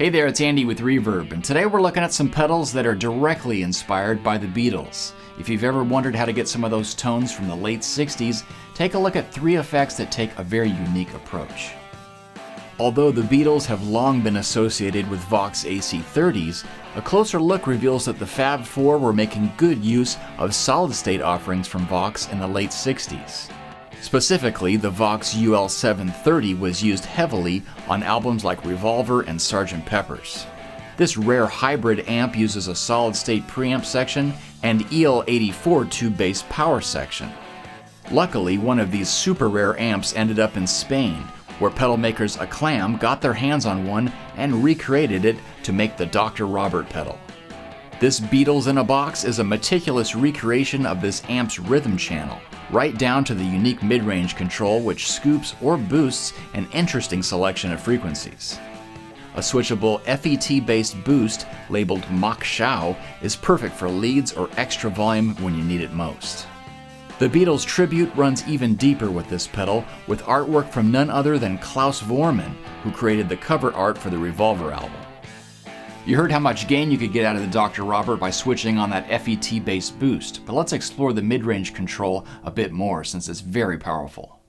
Hey there, it's Andy with Reverb, and today we're looking at some pedals that are directly inspired by the Beatles. If you've ever wondered how to get some of those tones from the late 60s, take a look at 3 effects that take a very unique approach. Although the Beatles have long been associated with Vox AC30s, a closer look reveals that the Fab Four were making good use of solid-state offerings from Vox in the late 60s. Specifically, the Vox UL730 was used heavily on albums like Revolver and Sgt. Pepper's. This rare hybrid amp uses a solid-state preamp section and EL84 tube-based power section. Luckily, one of these super rare amps ended up in Spain, where pedal makers Aclam got their hands on one and recreated it to make the Dr. Robbert pedal. This Beatles in a box is a meticulous recreation of this amp's rhythm channel, right down to the unique mid-range control which scoops or boosts an interesting selection of frequencies. A switchable FET-based boost labeled Mach Schau is perfect for leads or extra volume when you need it most. The Beatles tribute runs even deeper with this pedal, with artwork from none other than Klaus Voormann, who created the cover art for the Revolver album. You heard how much gain you could get out of the Dr. Robbert by switching on that FET-based boost, but let's explore the mid-range control a bit more since it's very powerful.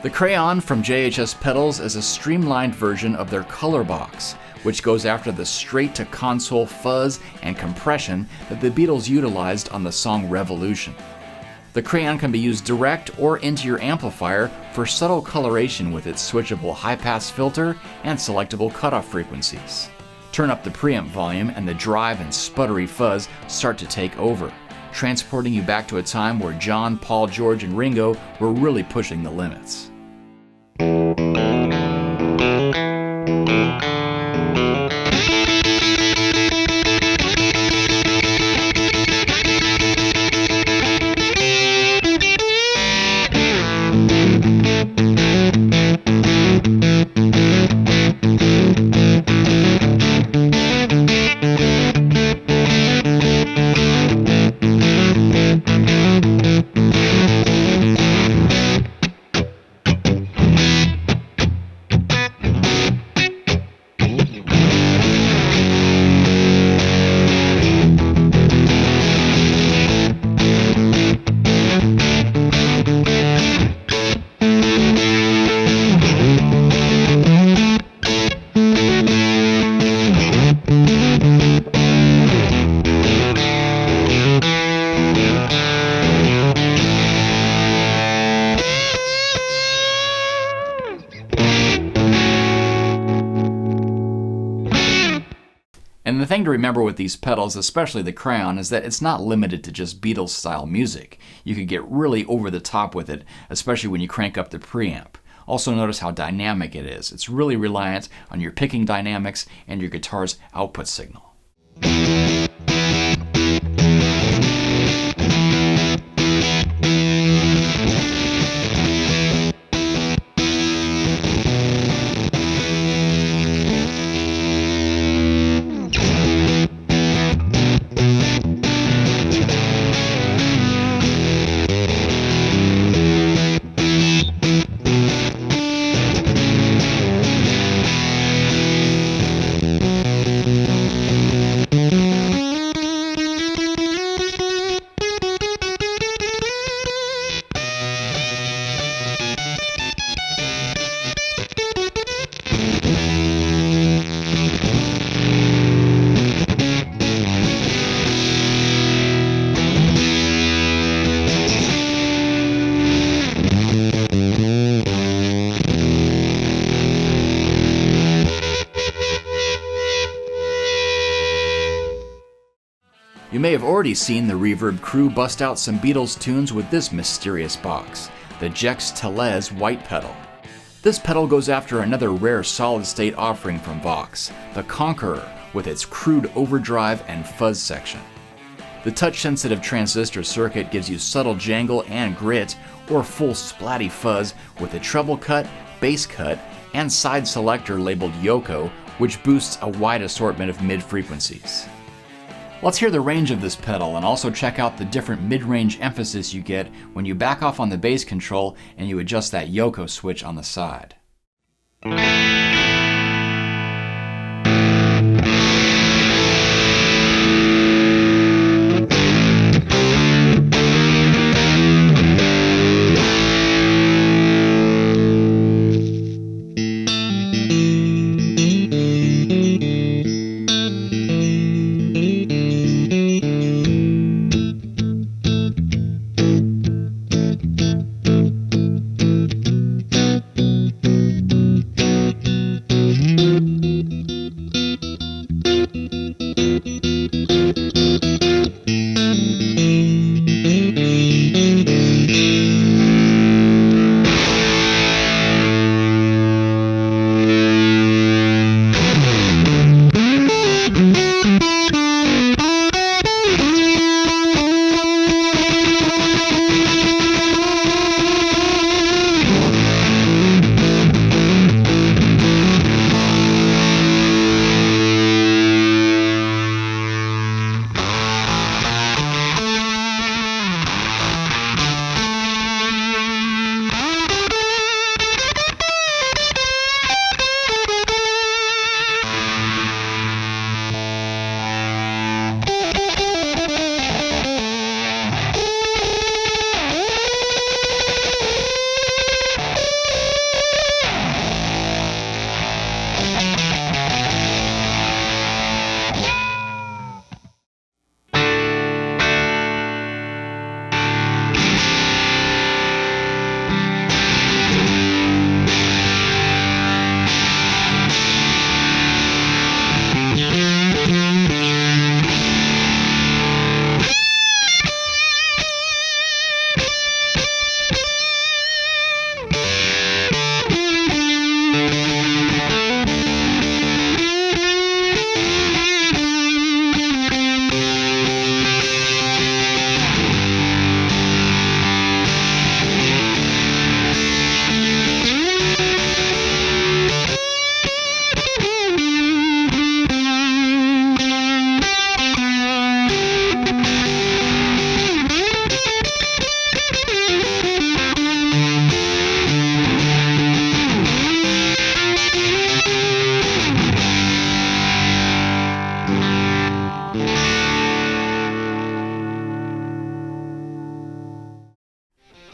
The Crayon from JHS Pedals is a streamlined version of their color box, which goes after the straight-to-console fuzz and compression that the Beatles utilized on the song Revolution. The Crayon can be used direct or into your amplifier for subtle coloration with its switchable high-pass filter and selectable cutoff frequencies. Turn up the preamp volume and the drive and sputtery fuzz start to take over, transporting you back to a time where John, Paul, George, and Ringo were really pushing the limits. And the thing to remember with these pedals, especially the Crayon, is that it's not limited to just Beatles style music. You can get really over the top with it, especially when you crank up the preamp. Also notice how dynamic it is. It's really reliant on your picking dynamics and your guitar's output signal. You may have already seen the Reverb crew bust out some Beatles tunes with this mysterious box, the Jext Telez white pedal. This pedal goes after another rare solid-state offering from Vox, the Conqueror, with its crude overdrive and fuzz section. The touch-sensitive transistor circuit gives you subtle jangle and grit, or full splatty fuzz with a treble cut, bass cut, and side selector labeled Yoko, which boosts a wide assortment of mid-frequencies. Let's hear the range of this pedal and also check out the different mid-range emphasis you get when you back off on the bass control and you adjust that Yoko switch on the side.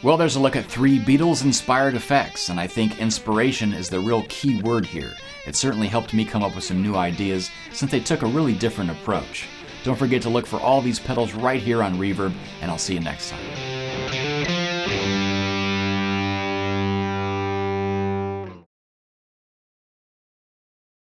Well, there's a look at 3 Beatles-inspired effects, and I think inspiration is the real key word here. It certainly helped me come up with some new ideas since they took a really different approach. Don't forget to look for all these pedals right here on Reverb, and I'll see you next time.